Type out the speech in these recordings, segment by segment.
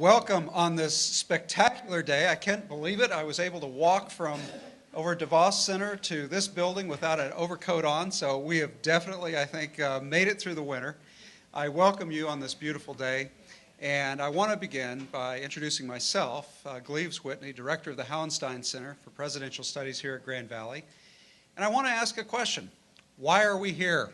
Welcome on this spectacular day. I can't believe it. I was able to walk from over DeVos Center to this building without an overcoat on, so we have definitely, I think, made it through the winter. I welcome you on this beautiful day, and I want to begin by introducing myself, Gleaves Whitney, Director of the Hauenstein Center for Presidential Studies here at Grand Valley. And I want to ask a question. Why are we here?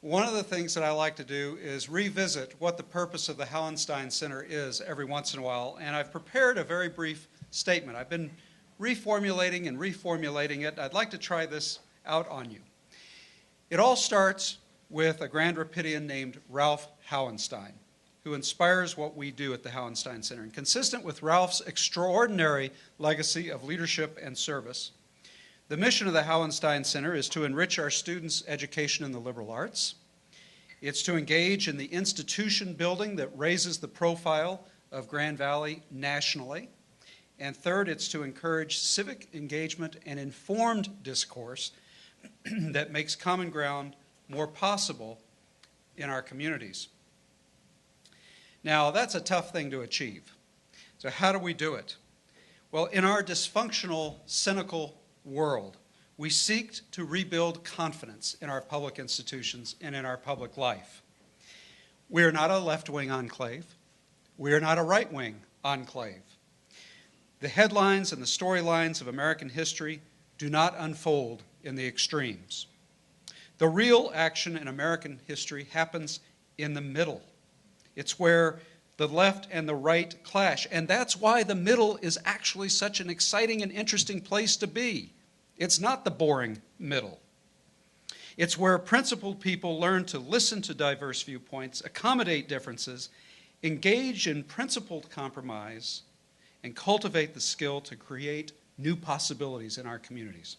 One of the things that I like to do is revisit what the purpose of the Hauenstein Center is every once in a while, and I've prepared a very brief statement. I've been reformulating it. I'd like to try this out on you. It all starts with a Grand Rapidian named Ralph Hauenstein, who inspires what we do at the Hauenstein Center. And consistent with Ralph's extraordinary legacy of leadership and service, the mission of the Hauenstein Center is to enrich our students' education in the liberal arts. It's to engage in the institution building that raises the profile of Grand Valley nationally. And third, it's to encourage civic engagement and informed discourse that makes common ground more possible in our communities. Now, that's a tough thing to achieve. So how do we do it? Well, in our dysfunctional, cynical world, we seek to rebuild confidence in our public institutions and in our public life. We are not a left-wing enclave. We are not a right-wing enclave. The headlines and the storylines of American history do not unfold in the extremes. The real action in American history happens in the middle. It's where the left and the right clash, and that's why the middle is actually such an exciting and interesting place to be. It's not the boring middle. It's where principled people learn to listen to diverse viewpoints, accommodate differences, engage in principled compromise, and cultivate the skill to create new possibilities in our communities.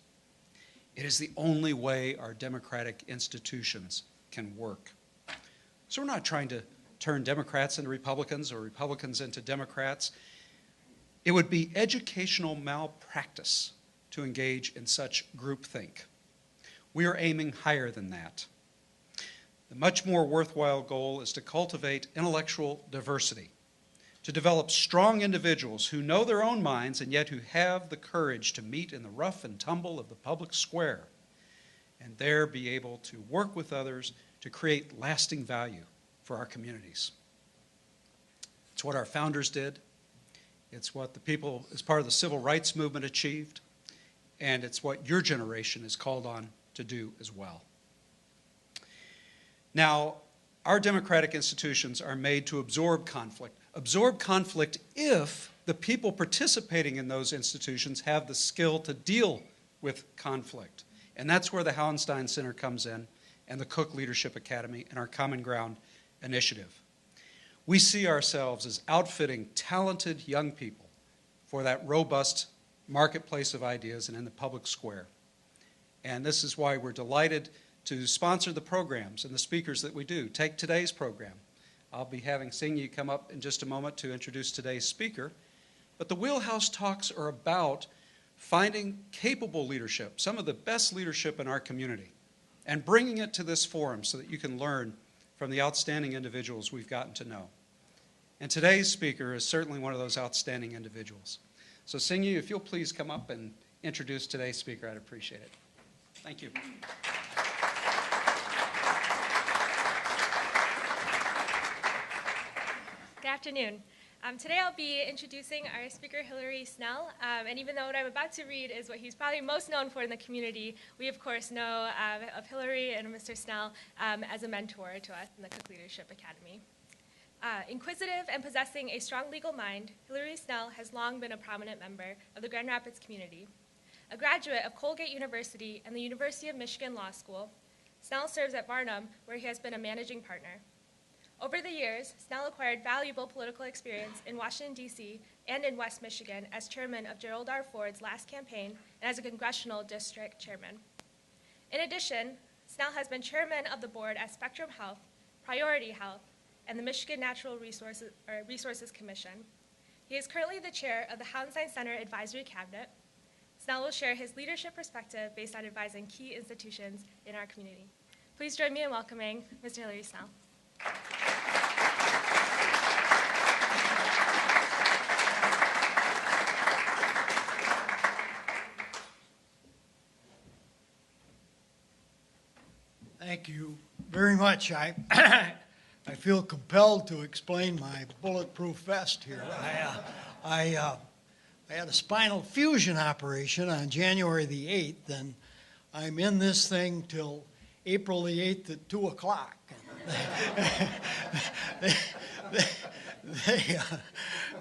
It is the only way our democratic institutions can work. So we're not trying to turn Democrats into Republicans or Republicans into Democrats. It would be educational malpractice to engage in such groupthink. We are aiming higher than that. The much more worthwhile goal is to cultivate intellectual diversity, to develop strong individuals who know their own minds and yet who have the courage to meet in the rough and tumble of the public square and there be able to work with others to create lasting value for our communities. It's what our founders did. It's what the people as part of the civil rights movement achieved. And it's what your generation is called on to do as well. Now, our democratic institutions are made to absorb conflict. Absorb conflict if the people participating in those institutions have the skill to deal with conflict. And that's where the Hauenstein Center comes in, and the Cook Leadership Academy and our Common Ground initiative. We see ourselves as outfitting talented young people for that robust marketplace of ideas and in the public square. And this is why we're delighted to sponsor the programs and the speakers that we do. Take today's program. I'll be having Singyi come up in just a moment to introduce today's speaker. But the Wheelhouse Talks are about finding capable leadership, some of the best leadership in our community, and bringing it to this forum so that you can learn from the outstanding individuals we've gotten to know. And today's speaker is certainly one of those outstanding individuals. So Singyi, if you'll please come up and introduce today's speaker, I'd appreciate it. Thank you. Good afternoon. Today I'll be introducing our speaker, Hilary Snell, and even though what I'm about to read is what he's probably most known for in the community, we of course know of Hilary and Mr. Snell as a mentor to us in the Cook Leadership Academy. Inquisitive and possessing a strong legal mind, Hilary Snell has long been a prominent member of the Grand Rapids community. A graduate of Colgate University and the University of Michigan Law School, Snell serves at Varnum, where he has been a managing partner. Over the years, Snell acquired valuable political experience in Washington, D.C. and in West Michigan as chairman of Gerald R. Ford's last campaign and as a congressional district chairman. In addition, Snell has been chairman of the board at Spectrum Health, Priority Health, and the Michigan Natural Resources Commission. He is currently the chair of the Hauenstein Center Advisory Cabinet. Snell will share his leadership perspective based on advising key institutions in our community. Please join me in welcoming Mr. Hilary Snell. Thank you very much. I feel compelled to explain my bulletproof vest here. I had a spinal fusion operation on January the 8th, and I'm in this thing till April the 8th at 2 o'clock.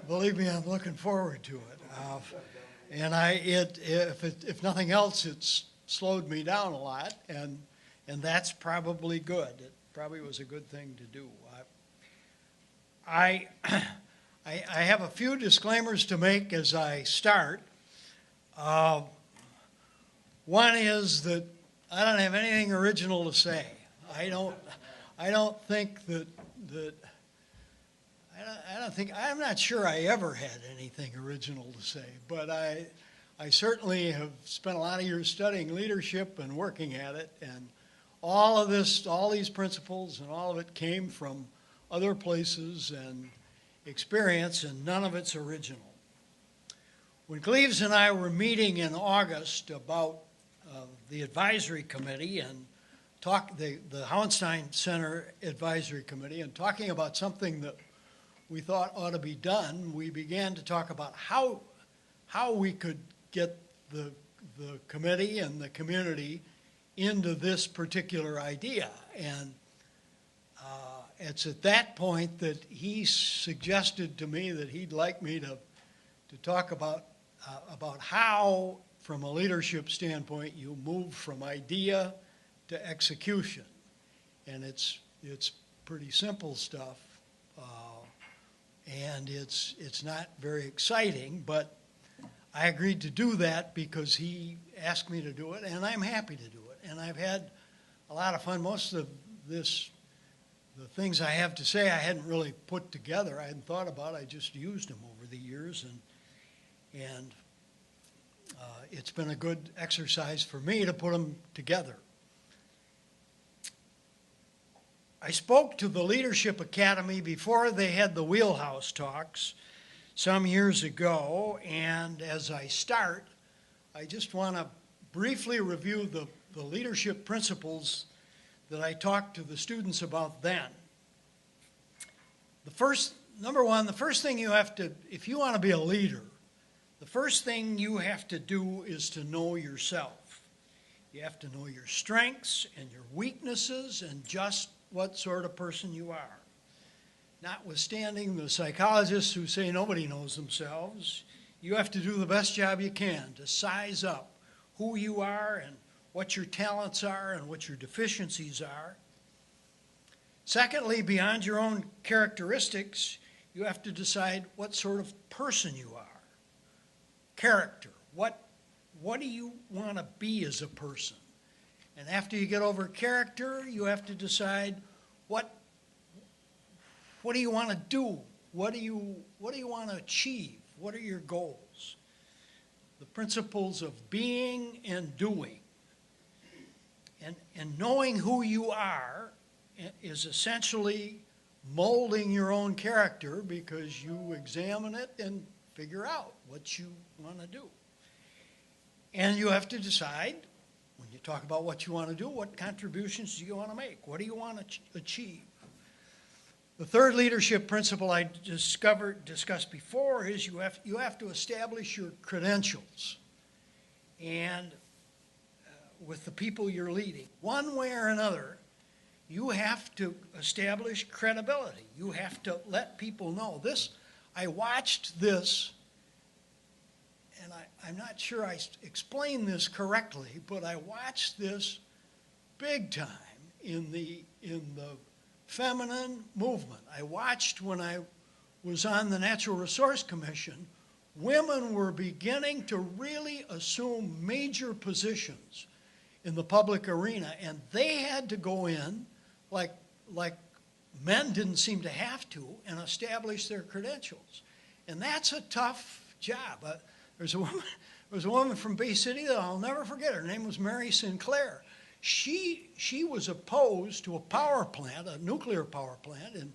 Believe me, I'm looking forward to it. And if nothing else, it's slowed me down a lot, and that's probably good. It probably was a good thing to do. I have a few disclaimers to make as I start. One is that I don't have anything original to say. I don't think I'm not sure I ever had anything original to say, but I certainly have spent a lot of years studying leadership and working at it, and all these principles and all of it came from other places and experience, and none of it's original. When Cleves and I were meeting in August about the advisory committee and the Hauenstein Center Advisory Committee, and talking about something that we thought ought to be done, we began to talk about how we could get the committee and the community into this particular idea. And it's at that point that he suggested to me that he'd like me to talk about how, from a leadership standpoint, you move from idea to execution. And it's pretty simple stuff, and it's not very exciting, but I agreed to do that because he asked me to do it, and I'm happy to do it. And I've had a lot of fun. Most of the things I have to say I hadn't really put together. I hadn't thought about. I just used them over the years, and it's been a good exercise for me to put them together. I spoke to the Leadership Academy before they had the Wheelhouse Talks some years ago, and as I start, I just want to briefly review the leadership principles that I talked to the students about then. Number one, the first thing you have to, if you want to be a leader, the first thing you have to do is to know yourself. You have to know your strengths and your weaknesses and just what sort of person you are. Notwithstanding the psychologists who say nobody knows themselves, you have to do the best job you can to size up who you are and what your talents are and what your deficiencies are. Secondly, beyond your own characteristics, you have to decide what sort of person you are. Character. What do you want to be as a person? And after you get over character, you have to decide what do you want to do? What do you want to achieve? What are your goals? The principles of being and doing. And knowing who you are is essentially molding your own character, because you examine it and figure out what you want to do. And you have to decide, when you talk about what you want to do, what contributions do you want to make? What do you want to achieve? The third leadership principle I discussed before is you have to establish your credentials and with the people you're leading. One way or another, you have to establish credibility. You have to let people know this. I watched this, and I'm not sure I explained this correctly, but I watched this big time in the feminine movement. I watched when I was on the Natural Resource Commission, women were beginning to really assume major positions in the public arena, and they had to go in like men didn't seem to have to, and establish their credentials. And that's a tough job. There's a woman from Bay City that I'll never forget. Her name was Mary Sinclair. She was opposed to a power plant, a nuclear power plant in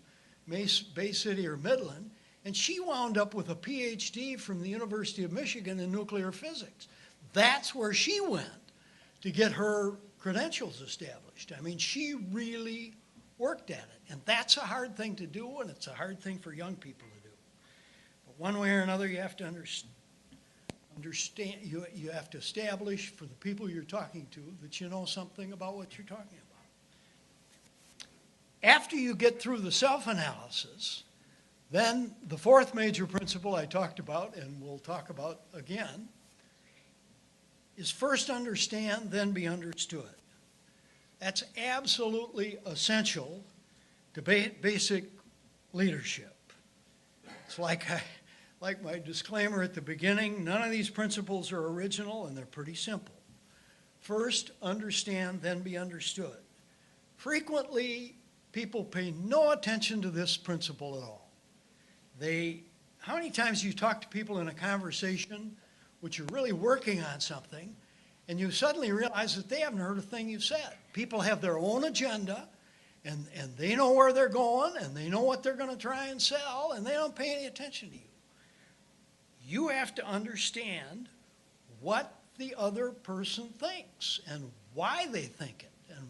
Bay City or Midland, and she wound up with a PhD from the University of Michigan in nuclear physics. That's where she went to get her credentials established. I mean, she really worked at it. And that's a hard thing to do, and it's a hard thing for young people to do. But one way or another, you have to understand, you have to establish for the people you're talking to that you know something about what you're talking about. After you get through the self-analysis, then the fourth major principle I talked about, and we'll talk about again, is first understand, then be understood. That's absolutely essential to basic leadership. It's like my disclaimer at the beginning, none of these principles are original, and they're pretty simple. First, understand, then be understood. Frequently, people pay no attention to this principle at all. How many times you talk to people in a conversation which you're really working on something, and you suddenly realize that they haven't heard a thing you've said. People have their own agenda, and they know where they're going, and they know what they're going to try and sell, and they don't pay any attention to you. You have to understand what the other person thinks and why they think it and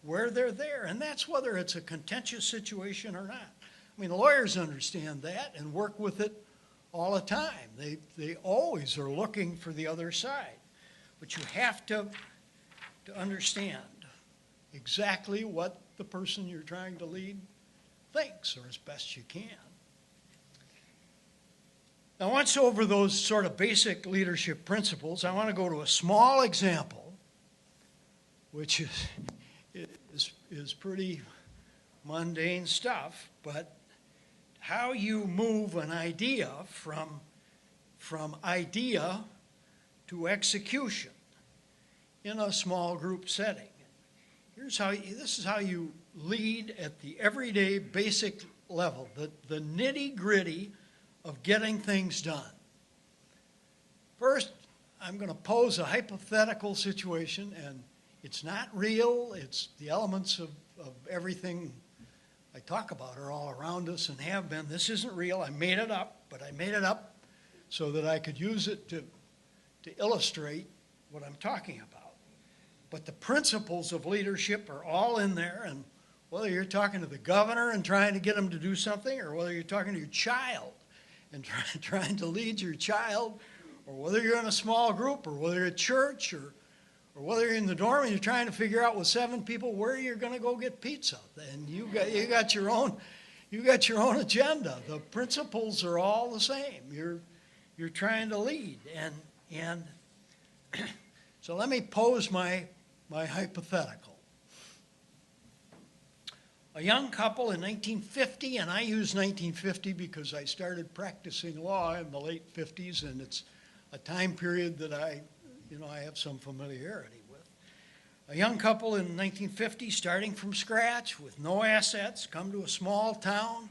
where they're there. And that's whether it's a contentious situation or not. I mean, lawyers understand that and work with it all the time. They always are looking for the other side. But you have to understand exactly what the person you're trying to lead thinks, or as best you can. Now, once over those sort of basic leadership principles, I want to go to a small example, which is pretty mundane stuff, but how you move an idea from idea to execution in a small group setting. This is how you lead at the everyday basic level, the nitty-gritty of getting things done. First, I'm going to pose a hypothetical situation, and it's not real. It's the elements of everything I talk about are all around us and have been. This isn't real. I made it up, but I made it up so that I could use it to illustrate what I'm talking about. But the principles of leadership are all in there, and whether you're talking to the governor and trying to get him to do something, or whether you're talking to your child and trying to lead your child, or whether you're in a small group, or whether you're at church, or whether you're in the dorm and you're trying to figure out with 7 people where you're going to go get pizza, and you got your own agenda. The principles are all the same. You're trying to lead, and so let me pose my hypothetical. A young couple in 1950, and I use 1950 because I started practicing law in the late 50s, and it's a time period that I have some familiarity with. A young couple in 1950, starting from scratch with no assets, come to a small town.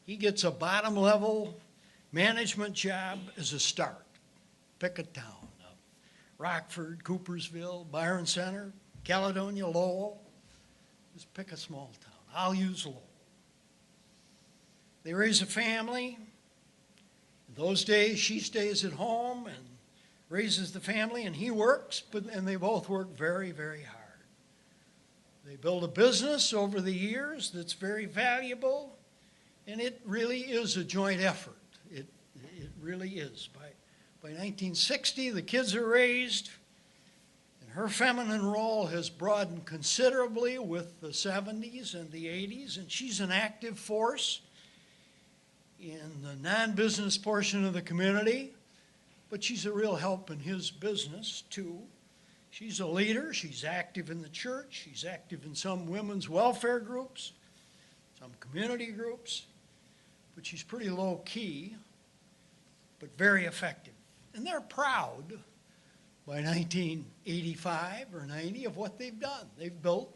He gets a bottom-level management job as a start. Pick a town. Rockford, Coopersville, Byron Center, Caledonia, Lowell. Just pick a small town. I'll use Lowell. They raise a family. In those days, she stays at home and raises the family, and he works, and they both work very, very hard. They build a business over the years that's very valuable, and it really is a joint effort. It really is. By 1960, the kids are raised, and her feminine role has broadened considerably with the 70s and the 80s, and she's an active force in the non-business portion of the community, but she's a real help in his business, too. She's a leader. She's active in the church. She's active in some women's welfare groups, some community groups, but she's pretty low-key, but very effective. And they're proud by 1985 or 90 of what they've done. They've built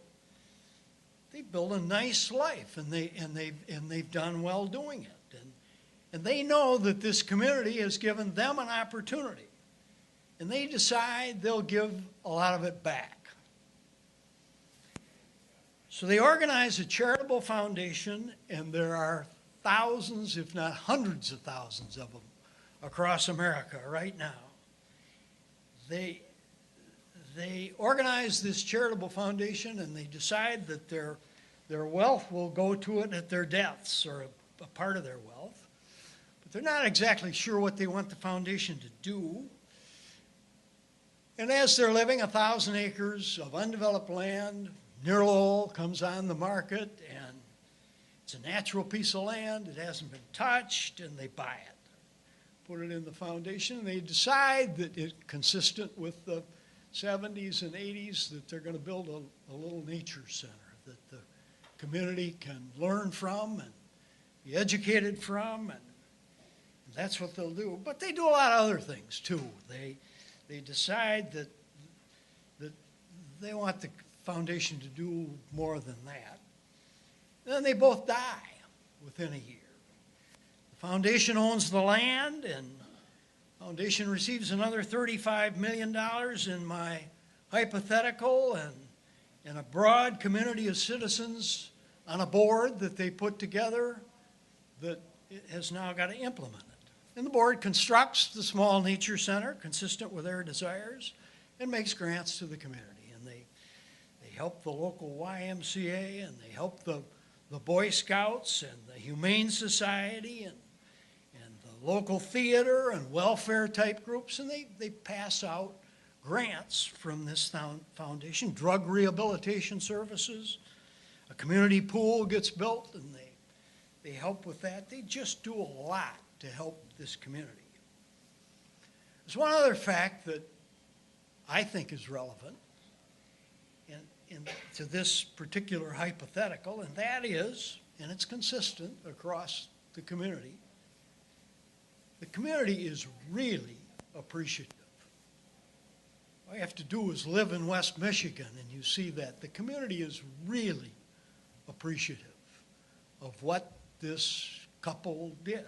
a nice life, and they've done well doing it. And they know that this community has given them an opportunity, and they decide they'll give a lot of it back. So they organize a charitable foundation, and there are thousands, if not hundreds of thousands of them across America right now. they organize this charitable foundation, and they decide that their wealth will go to it at their deaths, or a part of their wealth. But they're not exactly sure what they want the foundation to do. And as they're living, 1,000 acres of undeveloped land near Lowell comes on the market, and it's a natural piece of land. It hasn't been touched, and they buy it, put it in the foundation, and they decide that it's consistent with the 70s and 80s that they're going to build a little nature center that the community can learn from and be educated from, and that's what they'll do. But they do a lot of other things too. They decide that they want the foundation to do more than that. And then they both die within a year. The foundation owns the land, and the foundation receives another $35 million in my hypothetical, and a broad community of citizens on a board that they put together that it has now got to implement it. And the board constructs the small nature center consistent with their desires and makes grants to the community. And they help the local YMCA, and they help the Boy Scouts and the Humane Society and the local theater and welfare type groups, and they pass out grants from this foundation, drug rehabilitation services. A community pool gets built, and they help with that. They just do a lot to help this community. There's one other fact that I think is relevant to this particular hypothetical, and that is, and it's consistent across the community is really appreciative. All you have to do is live in West Michigan, and you see that. The community is really appreciative of what this couple did.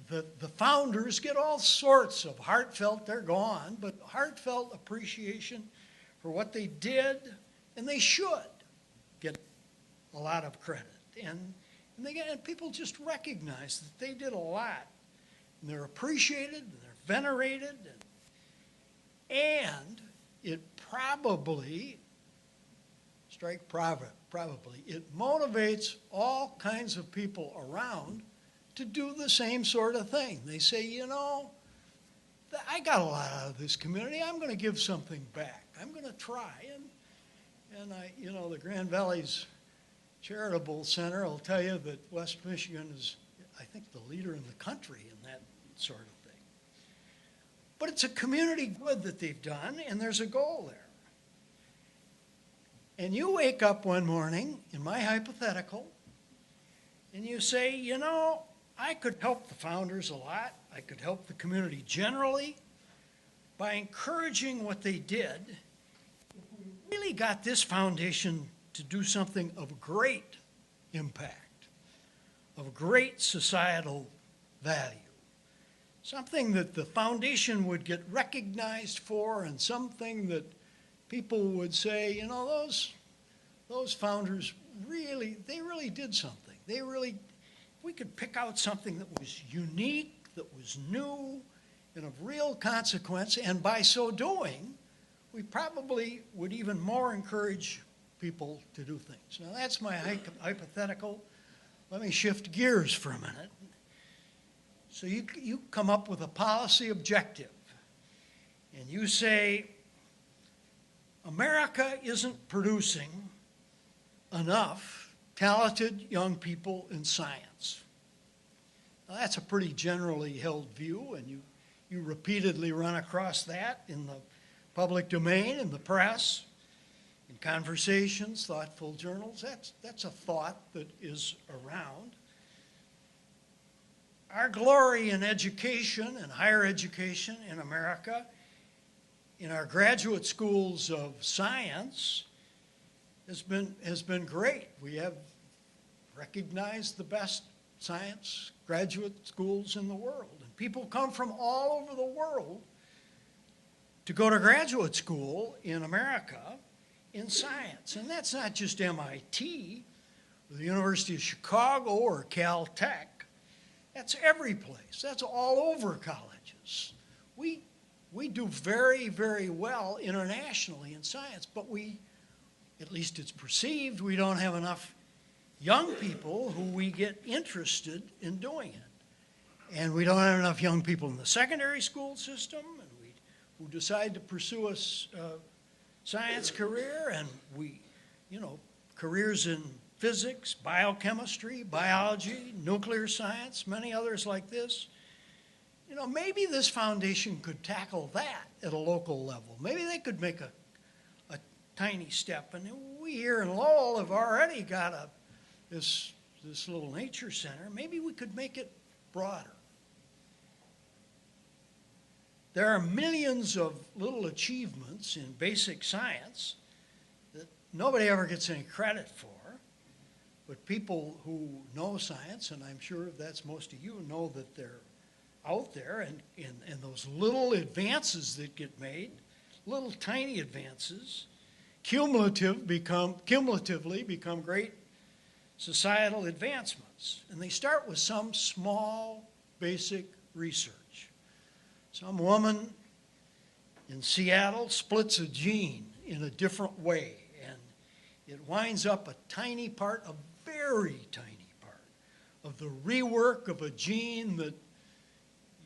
The founders get all sorts of heartfelt, they're gone, but heartfelt appreciation for what they did, and they should get a lot of credit. And people just recognize that they did a lot, and they're appreciated, and they're venerated, and it probably, it motivates all kinds of people around to do the same sort of thing. They say, you know, I got a lot out of this community. I'm going to give something back. I'm going to try. And the Grand Valley's Charitable Center will tell you that West Michigan is, I think, the leader in the country in that sort of thing. But it's a community good that they've done, and there's a goal there. And you wake up one morning, in my hypothetical, and you say, you know, I could help the founders a lot. I could help the community generally by encouraging what they did. If we really got this foundation to do something of great impact, of great societal value, something that the foundation would get recognized for, and something that people would say, you know, those founders really did something. We could pick out something that was unique, that was new, and of real consequence, and by so doing, we probably would even more encourage people to do things. Now, that's my hypothetical. Let me shift gears for a minute. So you come up with a policy objective, and you say, America isn't producing enough talented young people in science. Now, that's a pretty generally held view, and you repeatedly run across that in the public domain, in the press, in conversations, thoughtful journals. That's a thought that is around. Our glory in education and higher education in America, in our graduate schools of science, has been great. We have recognized the best science graduate schools in the world. And people come from all over the world to go to graduate school in America in science. And that's not just MIT or the University of Chicago or Caltech. That's every place. That's all over colleges. We we do very, very well internationally in science, but we, at least it's perceived, we don't have enough young people who we get interested in doing it. And we don't have enough young people in the secondary school system and who decide to pursue a science career, and careers in physics, biochemistry, biology, nuclear science, many others like this. Maybe this foundation could tackle that at a local level. Maybe they could make a tiny step. And we here in Lowell have already got this little nature center. Maybe we could make it broader. There are millions of little achievements in basic science that nobody ever gets any credit for. But people who know science, and I'm sure that's most of you, know that they're out there, and those little advances that get made, little tiny advances, cumulatively become great societal advancements. And they start with some small, basic research. Some woman in Seattle splits a gene in a different way, and it winds up a tiny part, a very tiny part, of the rework of a gene that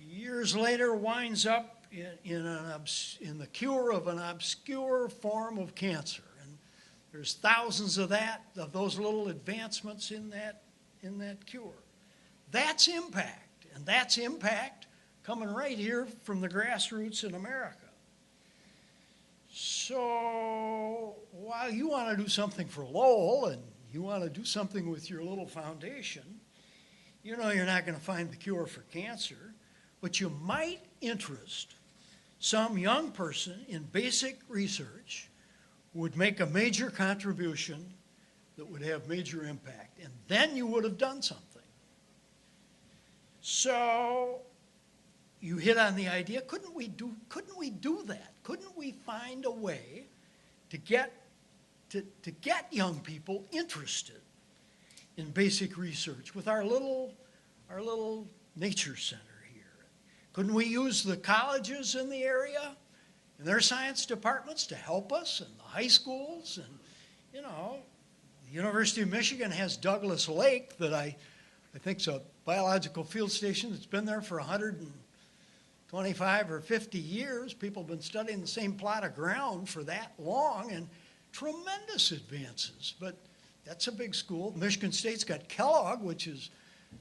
years later winds up in the cure of an obscure form of cancer. And there's thousands of those little advancements in that cure. That's impact, and that's impact coming right here from the grassroots in America. So while you want to do something for Lowell and you want to do something with your little foundation, you're not going to find the cure for cancer, but you might interest some young person in basic research who would make a major contribution that would have major impact, and then you would have done something. So you hit on the idea, couldn't we do that? Couldn't we find a way to get young people interested in basic research with our little nature center here? Couldn't we use the colleges in the area and their science departments to help us, and the high schools? And the University of Michigan has Douglas Lake that I think is a biological field station that's been there for 125 or 50 years. People have been studying the same plot of ground for that long, and tremendous advances. But that's a big school. Michigan State's got Kellogg, which is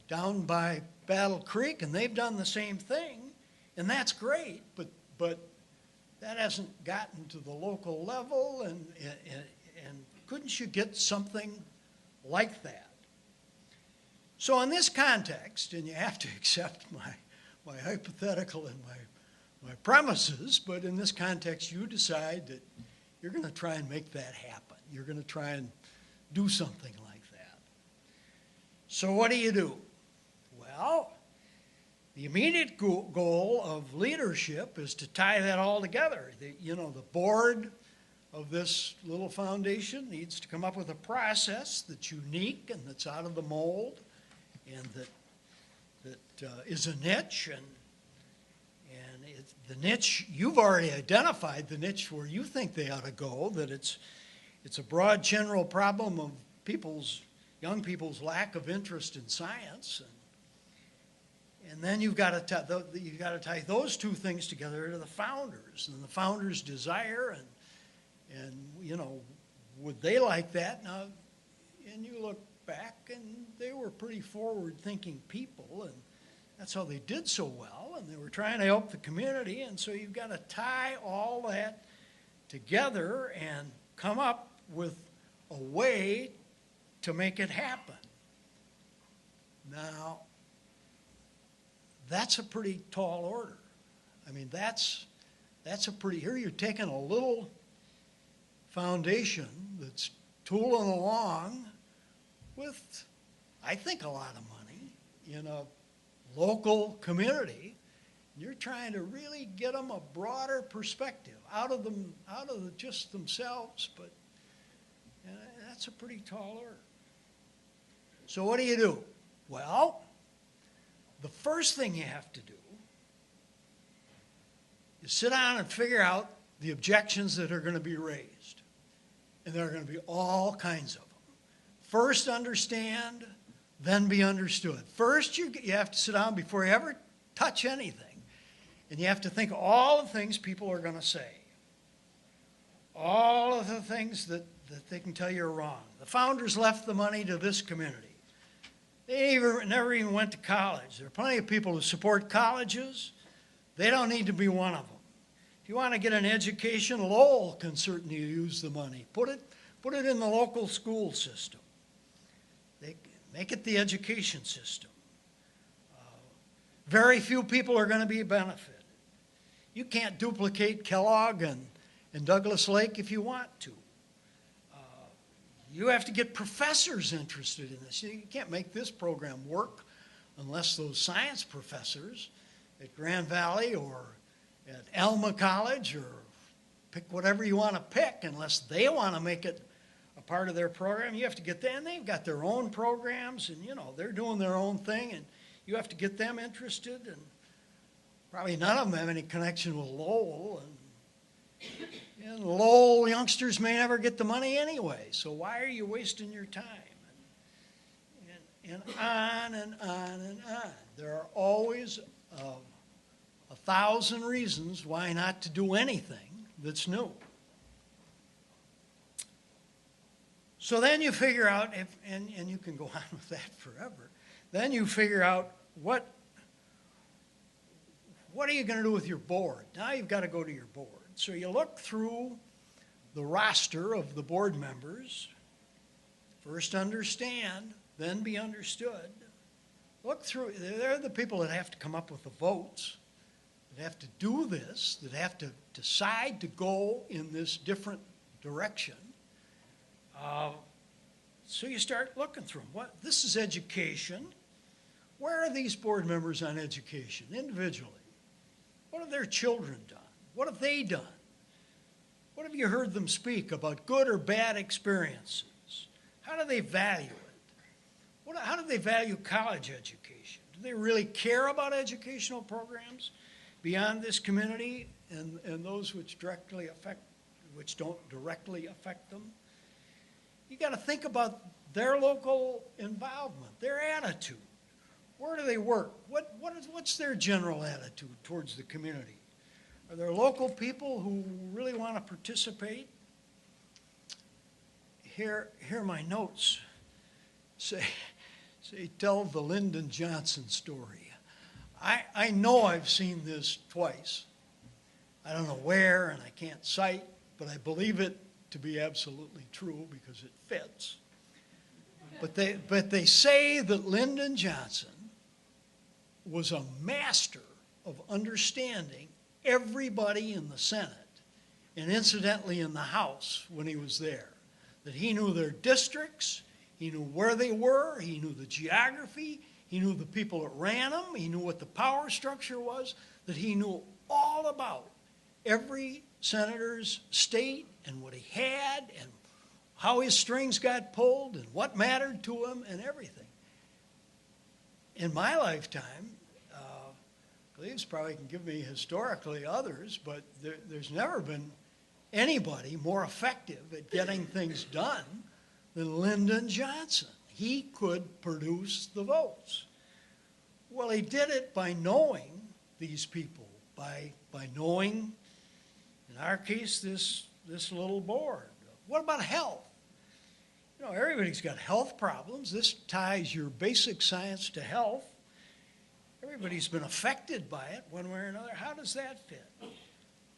down by Battle Creek, and they've done the same thing, and that's great. But that hasn't gotten to the local level, and couldn't you get something like that? So in this context, and you have to accept my hypothetical and my premises, but in this context, you decide that you're going to try and make that happen. You're going to try and do something like that. So what do? Well, the immediate goal of leadership is to tie that all together. The board of this little foundation needs to come up with a process that's unique and that's out of the mold, and that is a niche, and the niche, you've already identified the niche where you think they ought to go, that it's a broad general problem of young people's lack of interest in science, and then you've got to tie those two things together to the founders and the founders' desire, and would they like that? Now, and you look back, and they were pretty forward-thinking people, and that's how they did so well, and they were trying to help the community, and so you've got to tie all that together and come up with a way to make it happen. Now, that's a pretty tall order. I mean, that's here you're taking a little foundation that's tooling along with, I think, a lot of money in a local community. You're trying to really get them a broader perspective out of just themselves, but that's a pretty tall order. So what do? Well, the first thing you have to do is sit down and figure out the objections that are going to be raised. And there are going to be all kinds of them. First understand, then be understood. First, you have to sit down before you ever touch anything. And you have to think of all the things people are going to say. All of the things that they can tell you are wrong. The founders left the money to this community. They never even went to college. There are plenty of people who support colleges. They don't need to be one of them. If you want to get an education, Lowell can certainly use the money. Put it in the local school system. Make it the education system. Very few people are going to be benefited. You can't duplicate Kellogg and Douglas Lake if you want to. You have to get professors interested in this. You can't make this program work unless those science professors at Grand Valley or at Alma College, or pick whatever you want to pick, unless they want to make it a part of their program. You have to get them, and they've got their own programs, and they're doing their own thing, and you have to get them interested, and probably none of them have any connection with Lowell, and Lowell youngsters may never get the money anyway, so why are you wasting your time? And on and on and on. There are always 1,000 reasons why not to do anything that's new. So then you figure out, and you can go on with that forever, then you figure out what are you going to do with your board? Now you've got to go to your board. So you look through the roster of the board members. First understand, then be understood. Look through, they're the people that have to come up with the votes, that have to do this, that have to decide to go in this different direction. So you start looking through them. This is education. Where are these board members on education individually? What have their children done? What have they done? What have you heard them speak about good or bad experiences? How do they value it? How do they value college education? Do they really care about educational programs beyond this community and those which don't directly affect them? You got to think about their local involvement, their attitude. Where do they work? What's their general attitude towards the community? Are there local people who really want to participate? Here my notes say tell the Lyndon Johnson story. I know I've seen this twice. I don't know where, and I can't cite, but I believe it to be absolutely true because it fits. But they say that Lyndon Johnson was a master of understanding everybody in the Senate, and incidentally in the House when he was there. That he knew their districts, he knew where they were, he knew the geography, he knew the people that ran them, he knew what the power structure was, that he knew all about every senator's state and what he had and how his strings got pulled and what mattered to him and everything. In my lifetime, Cleves probably can give me historically others, but there's never been anybody more effective at getting things done than Lyndon Johnson. He could produce the votes. Well, he did it by knowing these people, by knowing, in our case, this little board. What about health? Everybody's got health problems. This ties your basic science to health. Everybody's been affected by it one way or another. How does that fit?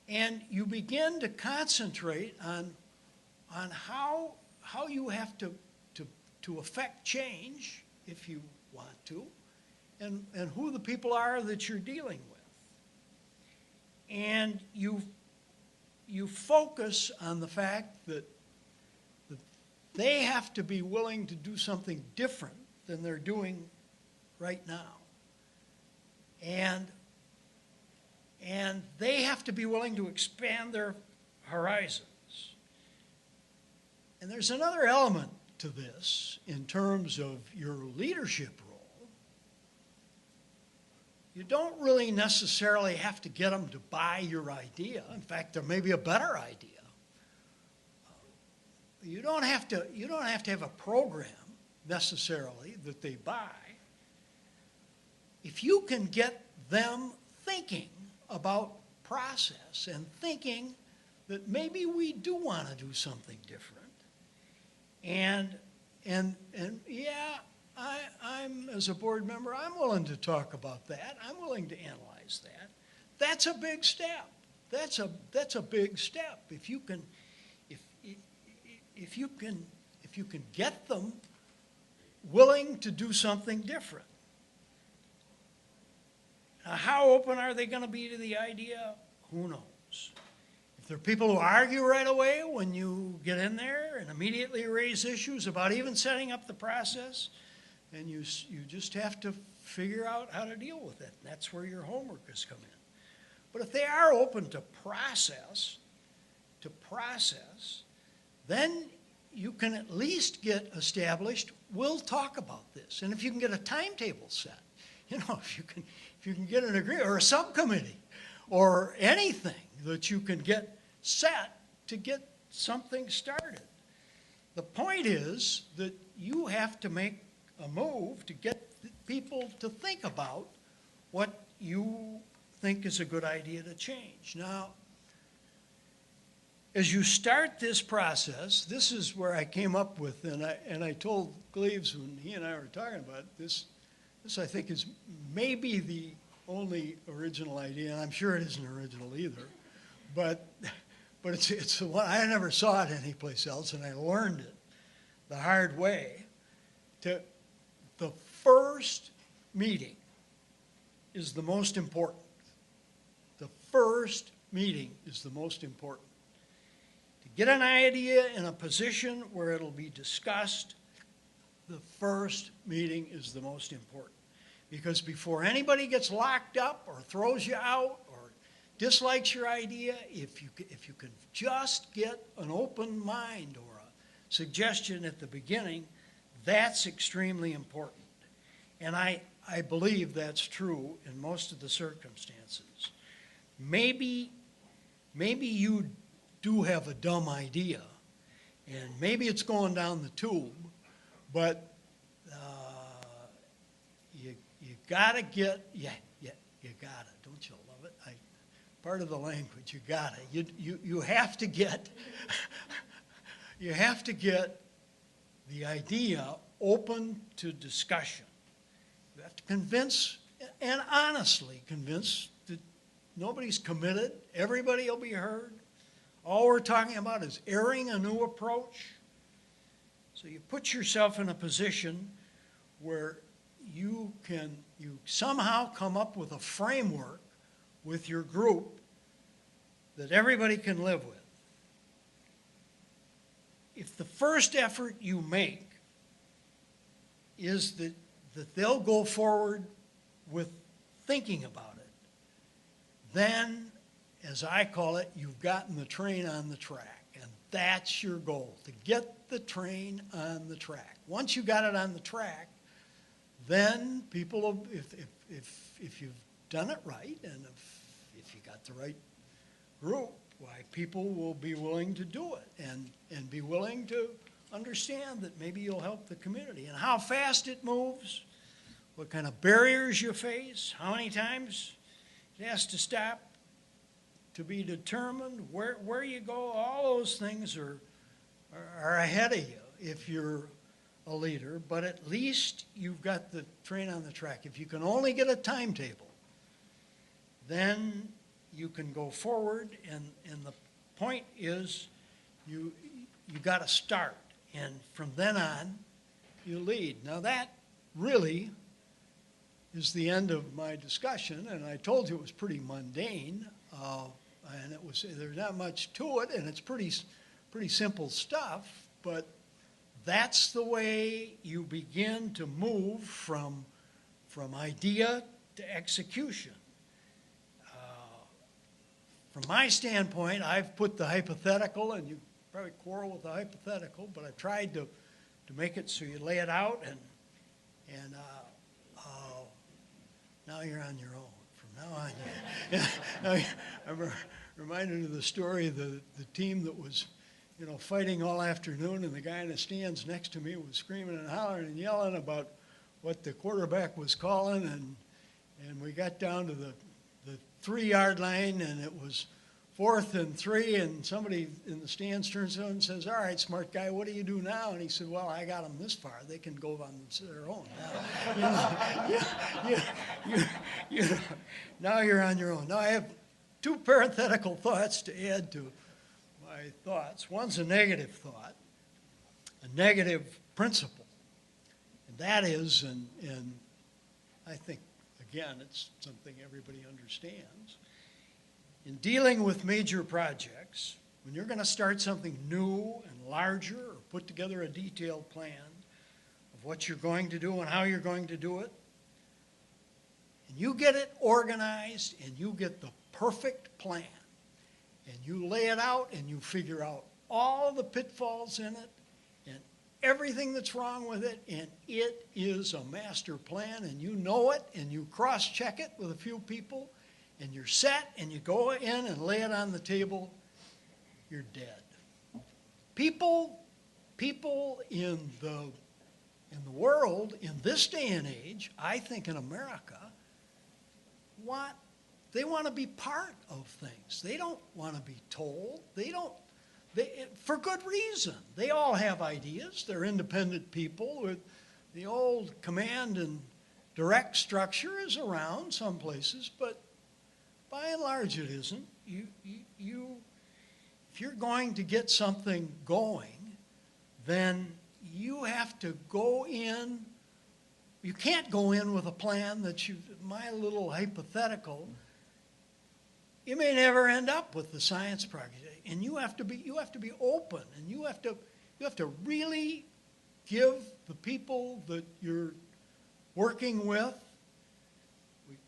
And you begin to concentrate on how you have to affect change, if you want to, and who the people are that you're dealing with. And you focus on the fact that they have to be willing to do something different than they're doing right now. And they have to be willing to expand their horizons. And there's another element to this in terms of your leadership role. you don't really necessarily have to get them to buy your idea. In fact, there may be a better idea. You don't have to have a program necessarily that they buy. If you can get them thinking about process and thinking that maybe we do want to do something different, and yeah, I'm as a board member, I'm willing to talk about that. I'm willing to analyze that. That's a big step. That's a big step. If you can get them willing to do something different. Now, how open are they going to be to the idea? Who knows? If there are people who argue right away when you get in there and immediately raise issues about even setting up the process, then you just have to figure out how to deal with it. And that's where your homework has come in. But if they are open to process, then you can at least get established, we'll talk about this. And if you can get a timetable set, if you can get an agreement or a subcommittee or anything that you can get set to get something started. The point is that you have to make a move to get people to think about what you think is a good idea to change. Now, as you start this process, this is where I came up with, and I told Gleaves when he and I were talking about it, this I think is maybe the only original idea, and I'm sure it isn't original either, but it's the one, I never saw it anyplace else, and I learned it the hard way. The first meeting is the most important. The first meeting is the most important. To get an idea in a position where it'll be discussed, the first meeting is the most important. Because before anybody gets locked up or throws you out or dislikes your idea, if you can just get an open mind or a suggestion at the beginning, that's extremely important. And I believe that's true in most of the circumstances. Maybe you do have a dumb idea, and maybe it's going down the tube, but you gotta get, you gotta, don't you love it? Part of the language, you gotta. You have to get, you have to get the idea open to discussion. You have to convince, and honestly convince, that nobody's committed. Everybody will be heard. All we're talking about is airing a new approach. So you put yourself in a position where you somehow come up with a framework with your group that everybody can live with. If the first effort you make is that they'll go forward with thinking about it, then, as I call it, you've gotten the train on the track. And that's your goal, to get the train on the track. Once you got it on the track, then people will, if you've done it right, and if you got the right group, why people will be willing to do it and be willing to understand that maybe you'll help the community. And how fast it moves, what kind of barriers you face, how many times it has to stop to be determined, where you go, all those things are ahead of you if you're a leader, but at least you've got the train on the track. If you can only get a timetable, then you can go forward, and the point is you got to start, and from then on you lead. Now that really is the end of my discussion, and I told you it was pretty mundane, and there's not much to it, and it's pretty simple stuff, but that's the way you begin to move from idea to execution. From my standpoint, I've put the hypothetical, and you probably quarrel with the hypothetical, but I've tried to make it so you lay it out, and Now you're on your own. From now on, I'm reminded of the story of the team that was, fighting all afternoon, and the guy in the stands next to me was screaming and hollering and yelling about what the quarterback was calling, and we got down to the 3-yard line, and it was 4th and 3, and somebody in the stands turns to him and says, "All right, smart guy, what do you do now?" And he said, "Well, I got them this far. They can go on their own now." Now you're on your own. Now I have 2 parenthetical thoughts to add to my thoughts. One's a negative thought, a negative principle. And that is, and I think, again, it's something everybody understands. In dealing with major projects, when you're going to start something new and larger or put together a detailed plan of what you're going to do and how you're going to do it, and you get it organized and you get the perfect plan, and you lay it out and you figure out all the pitfalls in it and everything that's wrong with it, and it is a master plan, and you know it, and you cross-check it with a few people, and you're set, and you go in and lay it on the table, you're dead. People in the world, in this day and age, I think in America, they want to be part of things. They don't want to be told. For good reason. They all have ideas. They're independent people. With the old command and direct structure is around some places, but by and large it isn't. If you're going to get something going, then you have to go in. You can't go in with a plan that my little hypothetical, you may never end up with the science project. And you have to be open, and you have to really give the people that you're working with, we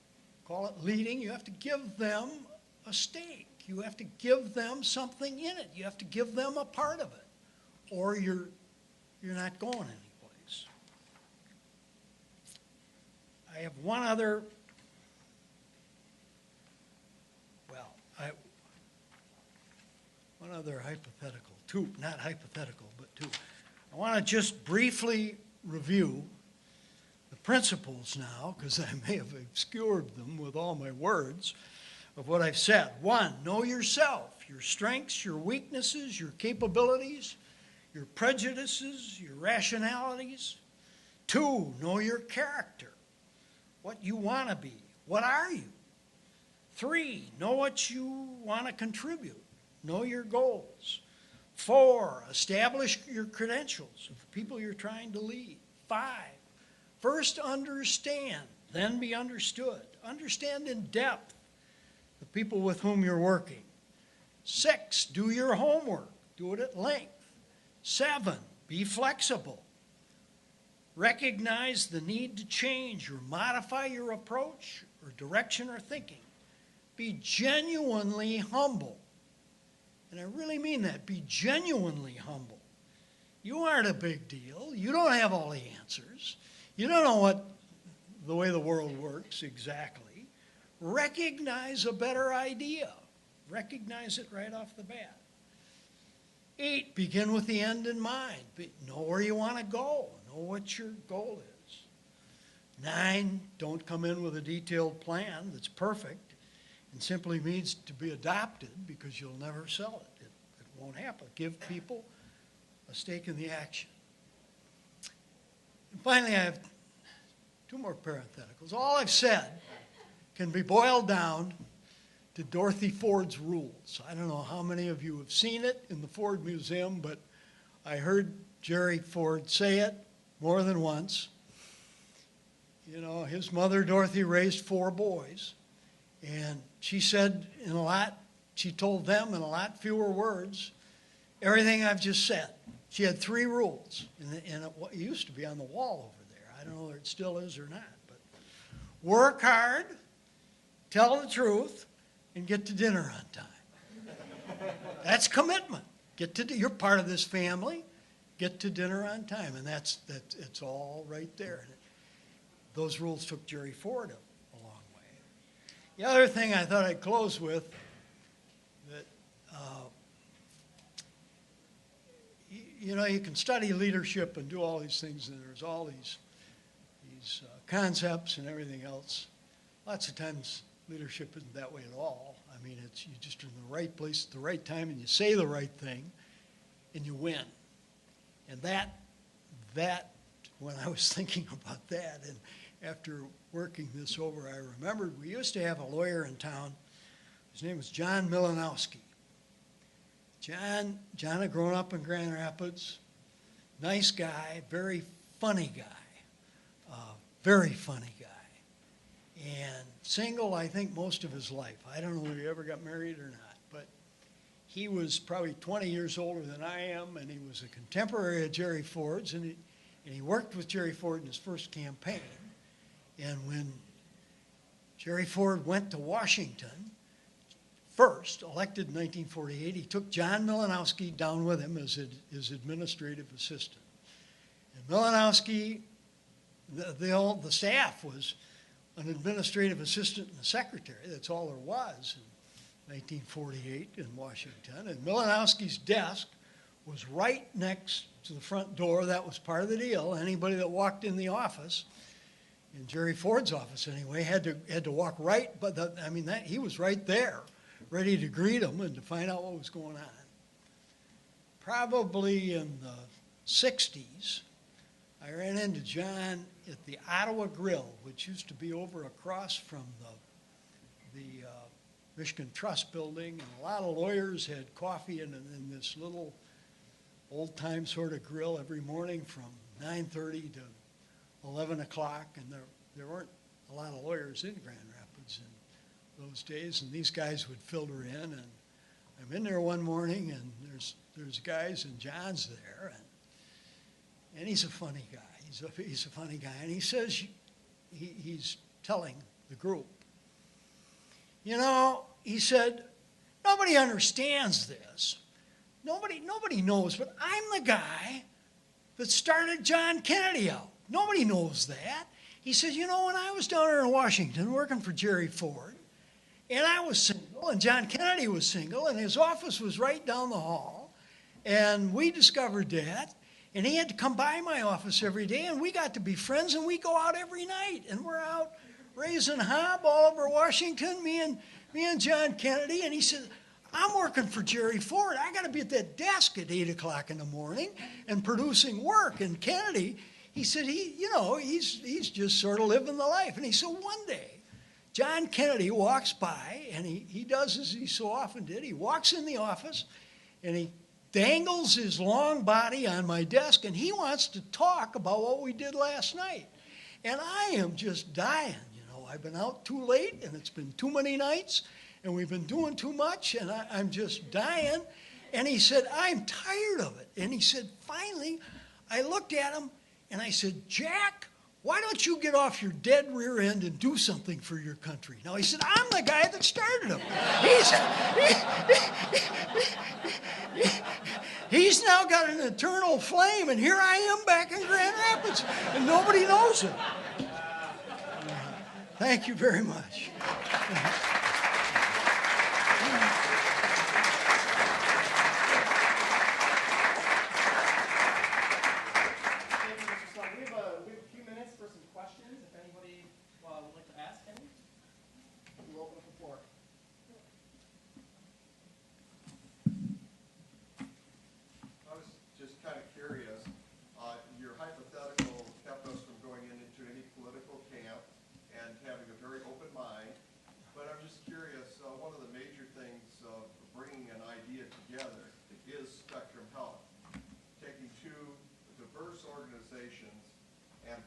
call it leading, you have to give them a stake. You have to give them something in it. You have to give them a part of it, or you're not going anyplace. I have one other, one other hypothetical, 2, not hypothetical, but 2. I want to just briefly review the principles now, because I may have obscured them with all my words of what I've said. 1, know yourself, your strengths, your weaknesses, your capabilities, your prejudices, your rationalities. 2, know your character, what you want to be. What are you? 3, know what you want to contribute. Know your goals. 4, establish your credentials of the people you're trying to lead. 5, first understand, then be understood. Understand in depth the people with whom you're working. 6, do your homework. Do it at length. 7, be flexible. Recognize the need to change or modify your approach or direction or thinking. Be genuinely humble. And I really mean that. Be genuinely humble. You aren't a big deal. You don't have all the answers. You don't know the way the world works exactly. Recognize a better idea. Recognize it right off the bat. 8, begin with the end in mind. Know where you want to go. Know what your goal is. 9, don't come in with a detailed plan that's perfect and simply needs to be adopted, because you'll never sell it. It won't happen. Give people a stake in the action. And finally, I have 2 more parentheticals. All I've said can be boiled down to Dorothy Ford's rules. I don't know how many of you have seen it in the Ford Museum, but I heard Jerry Ford say it more than once. His mother, Dorothy, raised 4 boys. And she said she told them in a lot fewer words everything I've just said. She had 3 rules, and it used to be on the wall over there. I don't know whether it still is or not. But work hard, tell the truth, and get to dinner on time. That's commitment. You're part of this family. Get to dinner on time, and it's all right there. Those rules took Jerry Ford a long The other thing I thought I'd close with, that, you know, you can study leadership and do all these things, and there's all these concepts and everything else. Lots of times leadership isn't that way at all. I mean, it's you're just in the right place at the right time, and you say the right thing, and you win. And that when I was thinking about that, and after working this over, I remembered we used to have a lawyer in town. His name was John Milanowski. John had grown up in Grand Rapids. Nice guy, very funny guy. Very funny guy. And single, I think, most of his life. I don't know if he ever got married or not. But he was probably 20 years older than I am, and he was a contemporary of Jerry Ford's, and he worked with Jerry Ford in his first campaign. And when Jerry Ford went to Washington, first, elected in 1948, he took John Milanowski down with him as his administrative assistant. And Milanowski, the staff was an administrative assistant and a secretary. That's all there was in 1948 in Washington. And Milanowski's desk was right next to the front door. That was part of the deal. Anybody that walked in the office, in Jerry Ford's office anyway, had to walk right, but he was right there, ready to greet them and to find out what was going on. Probably in the 60s, I ran into John at the Ottawa Grill, which used to be over across from the Michigan Trust Building, and a lot of lawyers had coffee in this little old-time sort of grill every morning from 9:30 to 11 o'clock, and there weren't a lot of lawyers in Grand Rapids in those days, and these guys would filter in, and I'm in there one morning, and there's guys, and John's there, and he's a funny guy. He's a funny guy, and he says, he's telling the group, you know, he said, nobody understands this. Nobody knows, but I'm the guy that started John Kennedy out. Nobody knows that. He said, you know, when I was down there in Washington working for Jerry Ford, and I was single, and John Kennedy was single, and his office was right down the hall, and we discovered that, and he had to come by my office every day, and we got to be friends, and we go out every night, and we're out raising hob all over Washington, me and John Kennedy, and he said, I'm working for Jerry Ford. I got to be at that desk at 8 o'clock in the morning and producing work. And Kennedy, he said, he's just sort of living the life. And he said, one day, John Kennedy walks by, and he does as he so often did. He walks in the office, and he dangles his long body on my desk, and he wants to talk about what we did last night. And I am just dying. I've been out too late, and it's been too many nights, and we've been doing too much, and I'm just dying. And he said, I'm tired of it. And he said, finally, I looked at him, and I said, Jack, why don't you get off your dead rear end and do something for your country? Now, he said, I'm the guy that started him. He's now got an eternal flame, and here I am back in Grand Rapids, and nobody knows it. Thank you very much.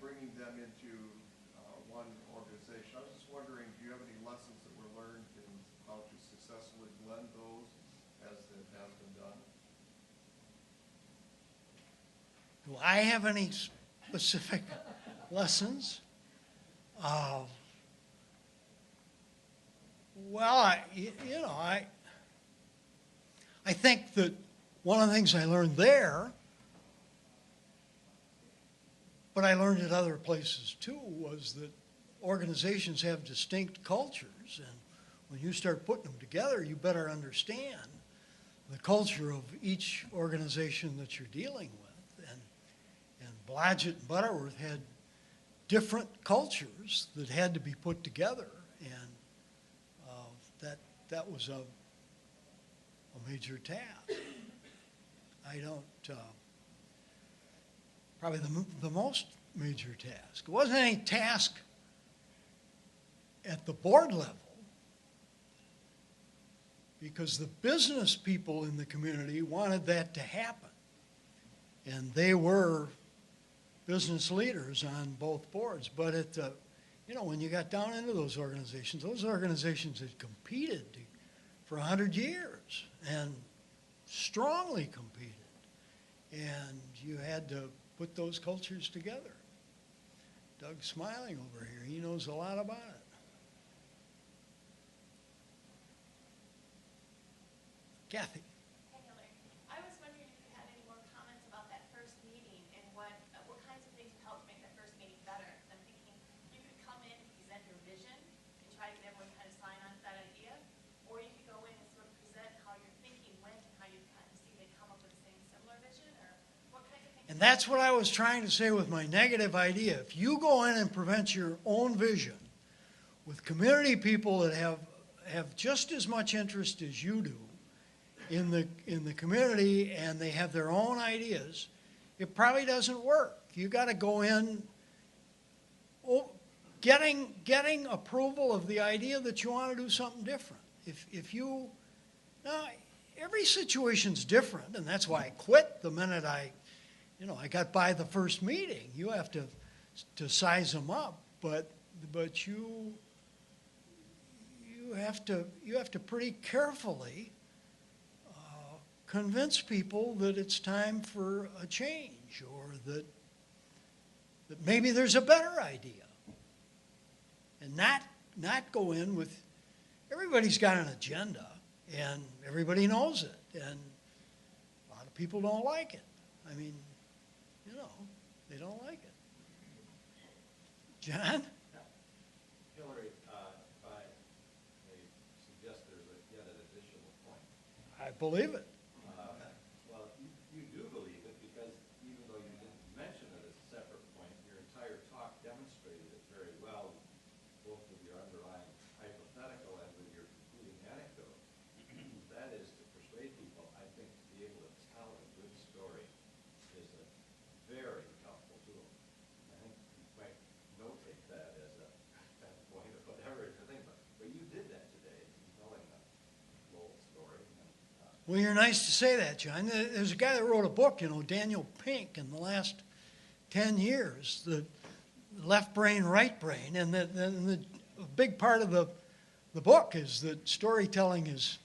bringing them into one organization. I was just wondering, do you have any lessons that were learned in how to successfully blend those as it has been done? Do I have any specific lessons? Well, I think that one of the things I learned there, but I learned at other places too, was that organizations have distinct cultures, and when you start putting them together, you better understand the culture of each organization that you're dealing with. And Blodgett and Butterworth had different cultures that had to be put together, and that was a major task. I don't, probably the most major task. It wasn't any task at the board level, because the business people in the community wanted that to happen. And they were business leaders on both boards. But at the, when you got down into those organizations had competed for 100 years and strongly competed. And you had to put those cultures together. Doug's smiling over here. He knows a lot about it. Kathy. Hey, Hilary. I was wondering if you had any more comments about that first meeting and what kinds of things helped make that first meeting better. I'm thinking you could come in and present your vision and try to get everyone to kind of sign on to that idea, or you could go in and sort of present how your thinking went and how you kind of see they come up with the same similar vision, or what kinds of things. And that's what I was trying to say with my negative idea. If you go in and present your own vision with community people that have just as much interest as you do in the community, and they have their own ideas, it probably doesn't work. You got to go in getting approval of the idea that you want to do something different. If you now, every situation's different, and that's why I quit the minute I got by the first meeting. You have to size them up, but you have to pretty carefully convince people that it's time for a change, or that maybe there's a better idea, and not go in with, everybody's got an agenda and everybody knows it, and a lot of people don't like it. I mean, they don't like it. John? Hilary, if I may suggest there's yet an additional point. I believe it. Well, you do believe it, because even though you didn't mention it as a separate point, your entire talk demonstrated it very well, both with your underlying hypothetical and with your concluding anecdote. That is, to persuade people, I think, to be able to tell a good story is a very helpful tool. I think you might notate that as a point or whatever it's a thing, but you did that today in telling a little story. Well, you're nice to say that, John. There's a guy that wrote a book, Daniel Pink, in the last 10 years, the left brain, right brain, and a big part of the book is that storytelling is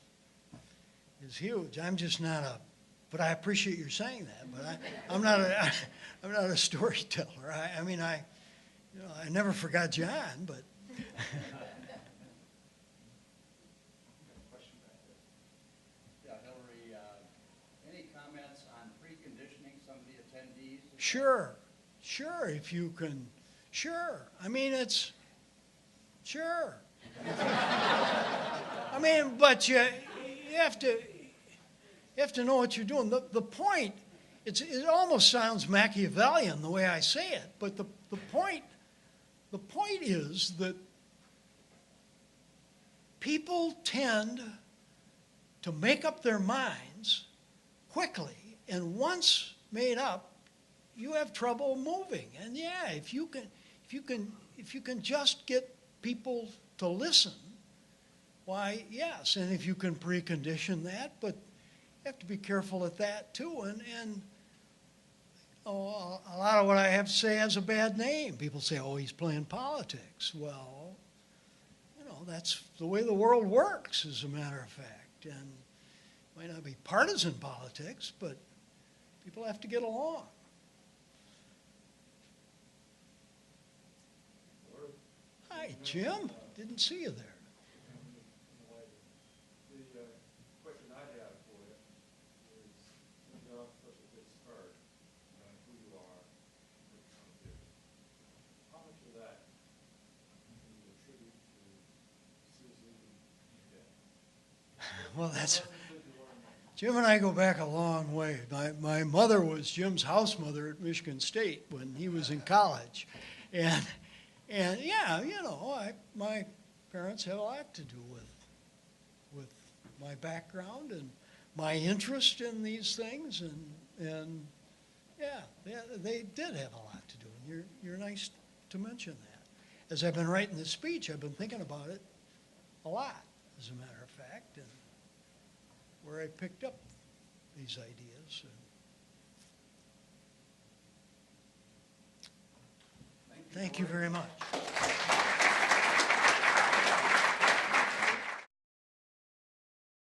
huge. I'm just not but I appreciate your saying that, but I'm not a storyteller. I never forgot John, but. Yeah, Hilary, any comments on preconditioning some of the attendees? Sure, if you can, sure. Sure. But you have to know what you're doing. The point, it almost sounds Machiavellian the way I say it, but the point is that people tend to make up their minds quickly, and once made up, you have trouble moving. And yeah, if you can just get people to listen, why, yes. And if you can precondition that, but you have to be careful at that too. And a lot of what I have to say has a bad name. People say, oh, he's playing politics. Well, that's the way the world works, as a matter of fact. And it might not be partisan politics, but people have to get along. Hi, Jim. Didn't see you there. The question I have for you is, you're off such a good start on who you are, what you're trying to do. How much of that can you attribute to Susie and Well, that's, Jim and I go back a long way. My mother was Jim's house mother at Michigan State when he was in college. And yeah, you know, my parents had a lot to do with my background and my interest in these things. And yeah, they did have a lot to do. And you're nice to mention that. As I've been writing this speech, I've been thinking about it a lot, as a matter of fact, and where I picked up these ideas. Thank you very much.